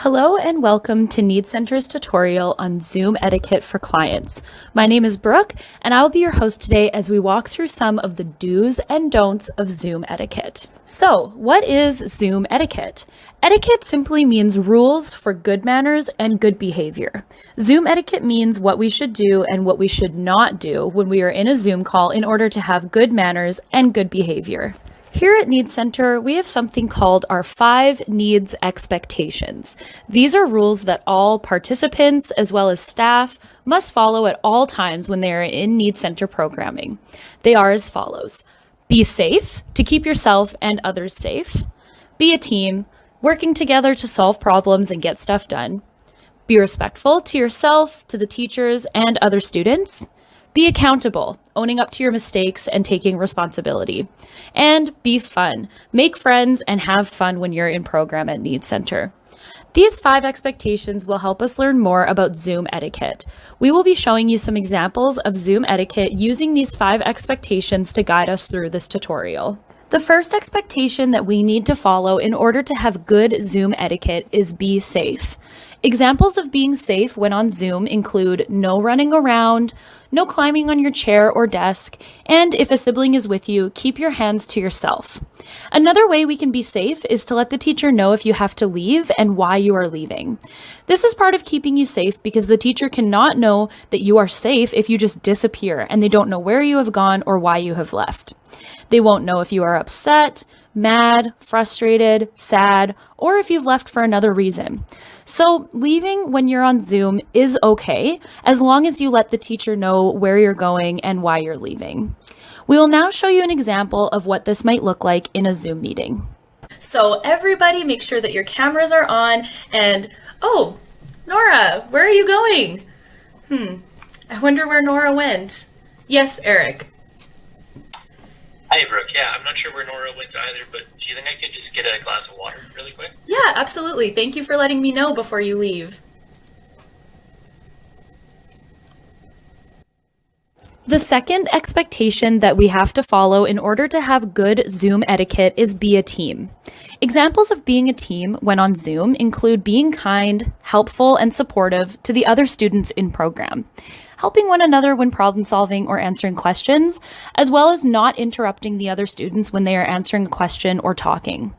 Hello and welcome to Need Center's tutorial on Zoom etiquette for clients. My name is Brooke and I will be your host today as we walk through some of the do's and don'ts of Zoom etiquette. So, what is Zoom etiquette? Etiquette simply means rules for good manners and good behavior. Zoom etiquette means what we should do and what we should not do when we are in a Zoom call in order to have good manners and good behavior. Here at Need Center, we have something called our 5 needs expectations. These are rules that all participants, as well as staff, must follow at all times when they are in Need Center programming. They are as follows. Be safe, to keep yourself and others safe. Be a team, working together to solve problems and get stuff done. Be respectful to yourself, to the teachers, and other students. Be accountable, owning up to your mistakes and taking responsibility. And be fun. Make friends and have fun when you're in program at Need Center. These 5 expectations will help us learn more about Zoom etiquette. We will be showing you some examples of Zoom etiquette using these 5 expectations to guide us through this tutorial. The first expectation that we need to follow in order to have good Zoom etiquette is be safe. Examples of being safe when on Zoom include no running around, no climbing on your chair or desk, and if a sibling is with you, keep your hands to yourself. Another way we can be safe is to let the teacher know if you have to leave and why you are leaving. This is part of keeping you safe because the teacher cannot know that you are safe if you just disappear and they don't know where you have gone or why you have left. They won't know if you are upset, mad, frustrated, sad, or if you've left for another reason. So leaving when you're on Zoom is okay, as long as you let the teacher know where you're going and why you're leaving. We will now show you an example of what this might look like in a Zoom meeting. So everybody make sure that your cameras are on and, oh, Nora, where are you going? I wonder where Nora went. Yes, Eric. Hi, Brooke. Yeah, I'm not sure where Nora went either, but do you think I could just get a glass of water really quick? Yeah, absolutely. Thank you for letting me know before you leave. The second expectation that we have to follow in order to have good Zoom etiquette is be a team. Examples of being a team when on Zoom include being kind, helpful, and supportive to the other students in program, helping one another when problem solving or answering questions, as well as not interrupting the other students when they are answering a question or talking.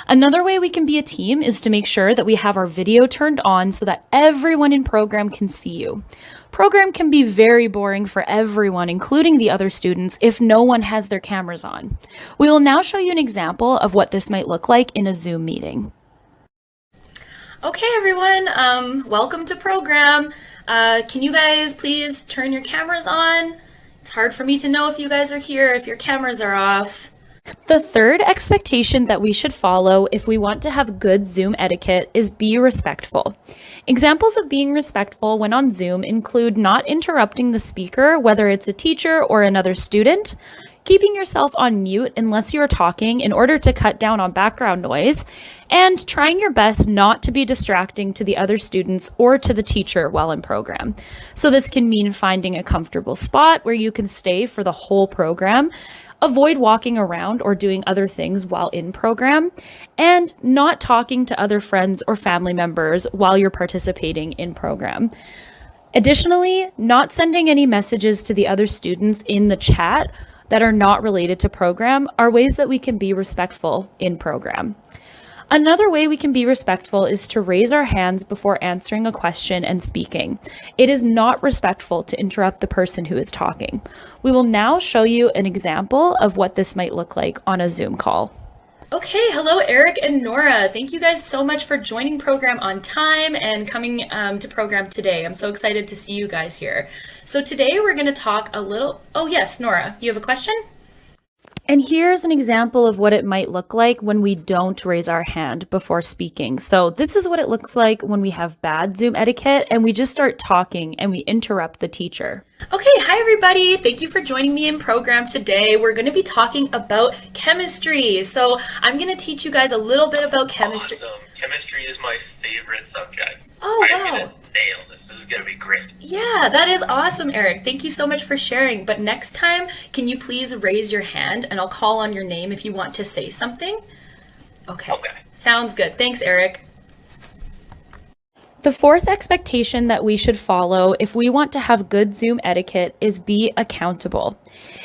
Another way we can be a team is to make sure that we have our video turned on so that everyone in program can see you. Program can be very boring for everyone, including the other students, if no one has their cameras on. We will now show you an example of what this might look like in a Zoom meeting. Okay, everyone, welcome to program. Can you guys please turn your cameras on? It's hard for me to know if you guys are here, if your cameras are off. The third expectation that we should follow if we want to have good Zoom etiquette is be respectful. Examples of being respectful when on Zoom include not interrupting the speaker, whether it's a teacher or another student, keeping yourself on mute unless you are talking in order to cut down on background noise, and trying your best not to be distracting to the other students or to the teacher while in program. So this can mean finding a comfortable spot where you can stay for the whole program, avoid walking around or doing other things while in program, and not talking to other friends or family members while you're participating in program. Additionally, not sending any messages to the other students in the chat that are not related to program are ways that we can be respectful in program. Another way we can be respectful is to raise our hands before answering a question and speaking. It is not respectful to interrupt the person who is talking. We will now show you an example of what this might look like on a Zoom call. Okay, hello Eric and Nora. Thank you guys so much for joining program on time and coming to program today. I'm so excited to see you guys here. So today we're going to talk a little, oh yes, Nora, you have a question? And here's an example of what it might look like when we don't raise our hand before speaking. So this is what it looks like when we have bad Zoom etiquette and we just start talking and we interrupt the teacher. Okay, hi everybody. Thank you for joining me in program today. We're going to be talking about chemistry. So I'm going to teach you guys a little bit about chemistry. Awesome. Chemistry is my favorite subject. Oh, I'm wow. going to nail this. This is going to be great. Yeah, that is awesome, Eric. Thank you so much for sharing. But next time, can you please raise your hand and I'll call on your name if you want to say something? Okay. Sounds good. Thanks, Eric. The fourth expectation that we should follow if we want to have good Zoom etiquette is be accountable.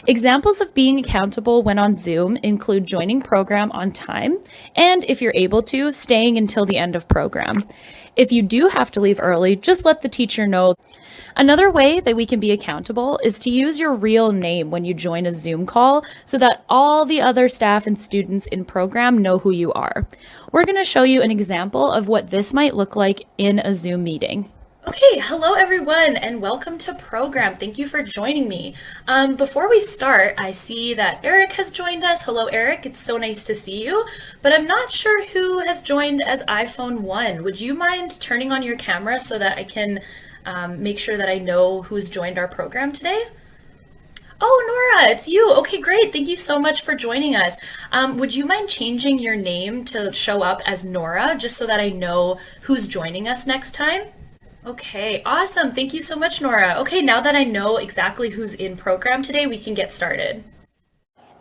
Examples of being accountable when on Zoom include joining program on time and, if you're able to, staying until the end of program. If you do have to leave early, just let the teacher know. Another way that we can be accountable is to use your real name when you join a Zoom call so that all the other staff and students in program know who you are. We're going to show you an example of what this might look like in a Zoom meeting. Okay, hello everyone and welcome to program. Thank you for joining me. Before we start, I see that Eric has joined us. Hello Eric, it's so nice to see you, but I'm not sure who has joined as iPhone 1. Would you mind turning on your camera so that I can make sure that I know who's joined our program today? Oh, Nora, it's you. Okay, great. Thank you so much for joining us. Would you mind changing your name to show up as Nora, just so that I know who's joining us next time? Okay, awesome. Thank you so much, Nora. Okay, now that I know exactly who's in program today, we can get started.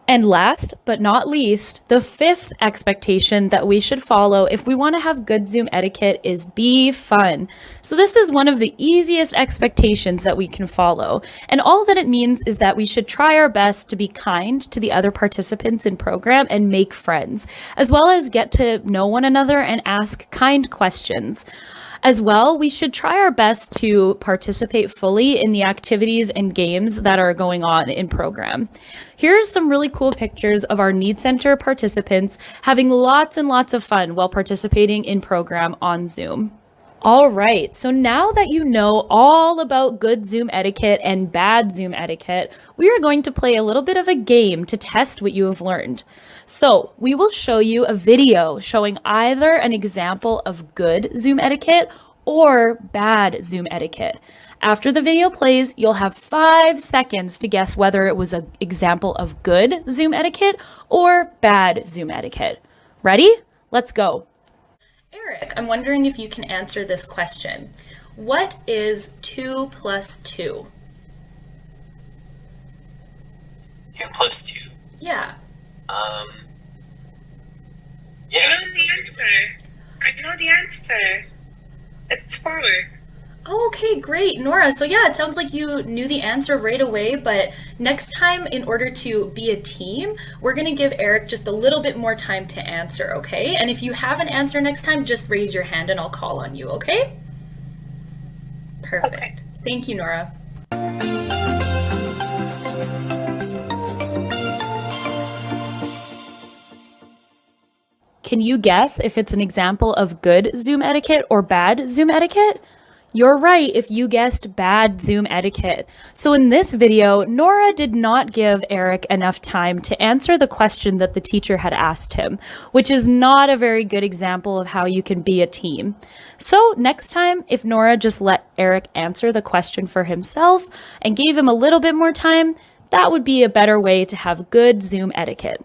And last but not least, the fifth expectation that we should follow if we want to have good Zoom etiquette is be fun. So this is one of the easiest expectations that we can follow. And all that it means is that we should try our best to be kind to the other participants in program and make friends, as well as get to know one another and ask kind questions. As well, we should try our best to participate fully in the activities and games that are going on in program. Here's some really cool pictures of our Need Center participants having lots and lots of fun while participating in program on Zoom. All right, so now that you know all about good Zoom etiquette and bad Zoom etiquette, we are going to play a little bit of a game to test what you have learned. So we will show you a video showing either an example of good Zoom etiquette or bad Zoom etiquette. After the video plays, you'll have 5 seconds to guess whether it was an example of good Zoom etiquette or bad Zoom etiquette. Ready? Let's go. Eric, I'm wondering if you can answer this question. What is 2 plus 2? 2 plus 2. Yeah. Yeah. I know the answer. I know the answer. It's 4. Oh, okay, great, Nora. So yeah, it sounds like you knew the answer right away, but next time, in order to be a team, we're gonna give Eric just a little bit more time to answer, okay? And if you have an answer next time, just raise your hand and I'll call on you, okay? Perfect. Okay. Thank you, Nora. Can you guess if it's an example of good Zoom etiquette or bad Zoom etiquette? You're right if you guessed bad Zoom etiquette. So in this video, Nora did not give Eric enough time to answer the question that the teacher had asked him, which is not a very good example of how you can be a team. So next time, if Nora just let Eric answer the question for himself and gave him a little bit more time, that would be a better way to have good Zoom etiquette.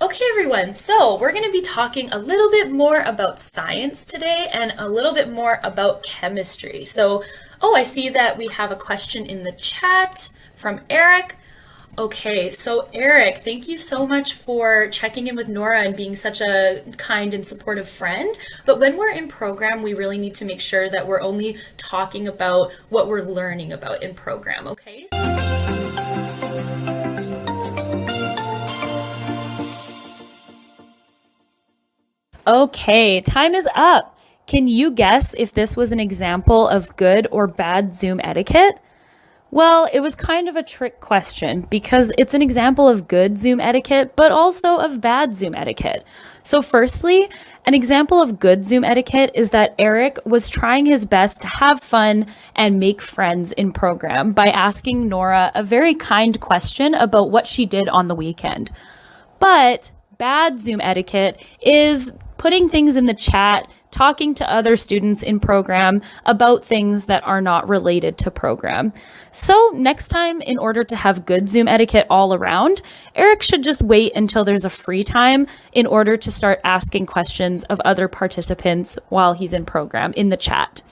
Okay, everyone, so we're going to be talking a little bit more about science today and a little bit more about chemistry. So, I see that we have a question in the chat from Eric. Okay, so Eric, thank you so much for checking in with Nora and being such a kind and supportive friend. But when we're in program, we really need to make sure that we're only talking about what we're learning about in program, okay? Okay, time is up. Can you guess if this was an example of good or bad Zoom etiquette? Well, it was kind of a trick question because it's an example of good Zoom etiquette, but also of bad Zoom etiquette. So firstly, an example of good Zoom etiquette is that Eric was trying his best to have fun and make friends in program by asking Nora a very kind question about what she did on the weekend. But bad Zoom etiquette is putting things in the chat, talking to other students in program about things that are not related to program. So next time, in order to have good Zoom etiquette all around, Eric should just wait until there's a free time in order to start asking questions of other participants while he's in program in the chat.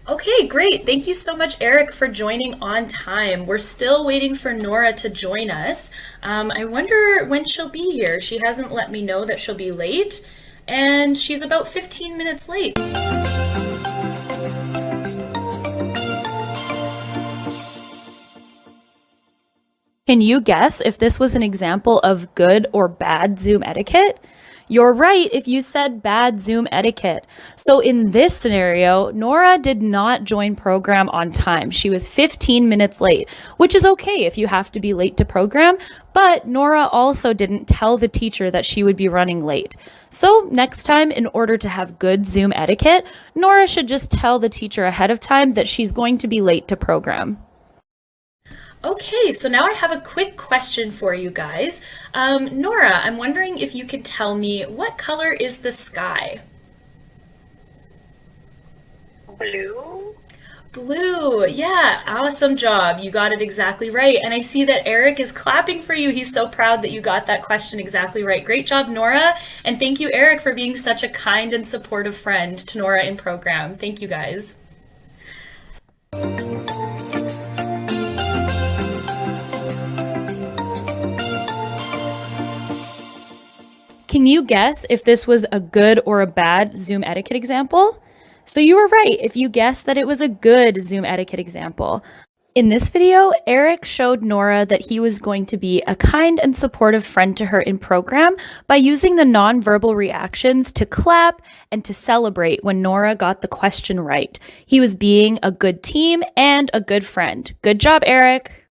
Okay, great. Thank you so much, Eric, for joining on time. We're still waiting for Nora to join us. I wonder when she'll be here. She hasn't let me know that she'll be late, and she's about 15 minutes late. Can you guess if this was an example of good or bad Zoom etiquette? You're right if you said bad Zoom etiquette. So in this scenario, Nora did not join program on time. She was 15 minutes late, which is okay if you have to be late to program, but Nora also didn't tell the teacher that she would be running late. So next time, in order to have good Zoom etiquette, Nora should just tell the teacher ahead of time that she's going to be late to program. Okay, so now I have a quick question for you guys. Nora, I'm wondering if you could tell me what color is the sky? Blue? Blue, yeah, awesome job. You got it exactly right. And I see that Eric is clapping for you. He's so proud that you got that question exactly right. Great job, Nora. And thank you, Eric, for being such a kind and supportive friend to Nora in program. Thank you, guys. Can you guess if this was a good or a bad Zoom etiquette example? So you were right if you guessed that it was a good Zoom etiquette example. In this video, Eric showed Nora that he was going to be a kind and supportive friend to her in program by using the nonverbal reactions to clap and to celebrate when Nora got the question right. He was being a good team and a good friend. Good job, Eric.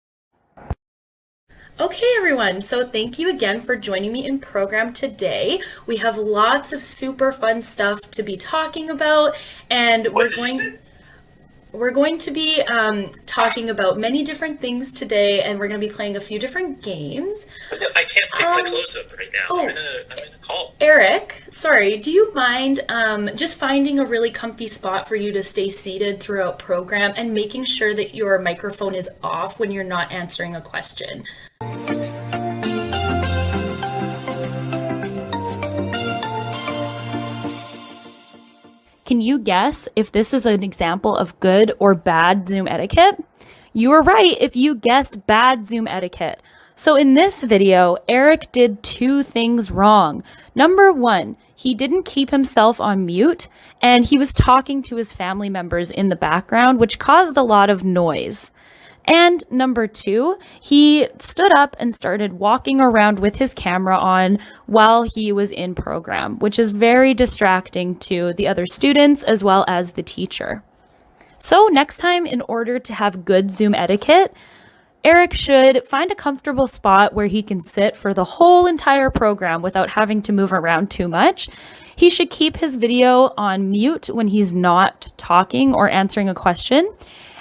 Okay, everyone, so thank you again for joining me in program today. We have lots of super fun stuff to be talking about, and we're going to be talking about many different things today, and we're going to be playing a few different games. But no, I can't pick my clothes up right now. I'm in a call. Eric, sorry, do you mind just finding a really comfy spot for you to stay seated throughout program and making sure that your microphone is off when you're not answering a question? Can you guess if this is an example of good or bad Zoom etiquette? You were right if you guessed bad Zoom etiquette. So in this video, Eric did two things wrong. Number one, he didn't keep himself on mute, and he was talking to his family members in the background, which caused a lot of noise. And number two, he stood up and started walking around with his camera on while he was in program, which is very distracting to the other students as well as the teacher. So next time, in order to have good Zoom etiquette, Eric should find a comfortable spot where he can sit for the whole entire program without having to move around too much. He should keep his video on mute when he's not talking or answering a question.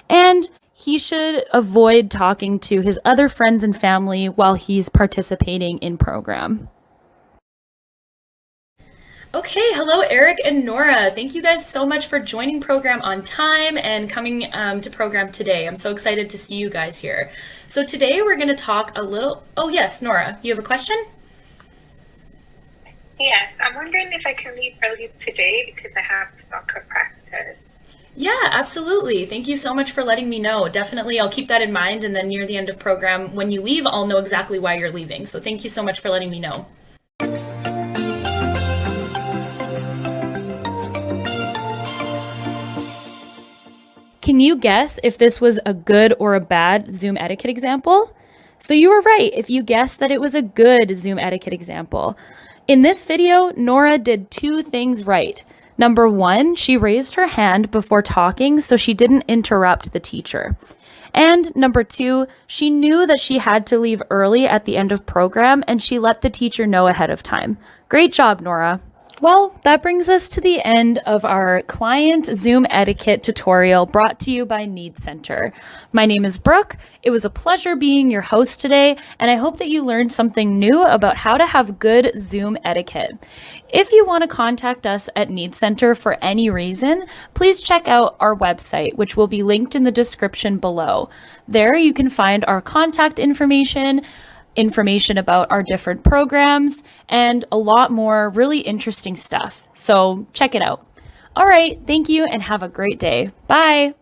And he should avoid talking to his other friends and family while he's participating in program. Okay, hello Eric and Nora. Thank you guys so much for joining program on time and coming to program today. I'm so excited to see you guys here. So today we're going to talk a little, oh yes, Nora, you have a question? Yes, I'm wondering if I can leave early today because I have soccer practice. Yeah, absolutely. Thank you so much for letting me know. Definitely, I'll keep that in mind, and then near the end of program, when you leave, I'll know exactly why you're leaving. So thank you so much for letting me know. Can you guess if this was a good or a bad Zoom etiquette example? So you were right if you guessed that it was a good Zoom etiquette example. In this video, Nora did two things right. Number one, she raised her hand before talking so she didn't interrupt the teacher. And number two, she knew that she had to leave early at the end of program and she let the teacher know ahead of time. Great job, Nora. Well, that brings us to the end of our client Zoom etiquette tutorial brought to you by Need Center. My name is Brooke. It was a pleasure being your host today, and I hope that you learned something new about how to have good Zoom etiquette. If you want to contact us at Need Center for any reason, please check out our website, which will be linked in the description below. There you can find our contact information about our different programs, and a lot more really interesting stuff. So check it out. All right, thank you and have a great day. Bye.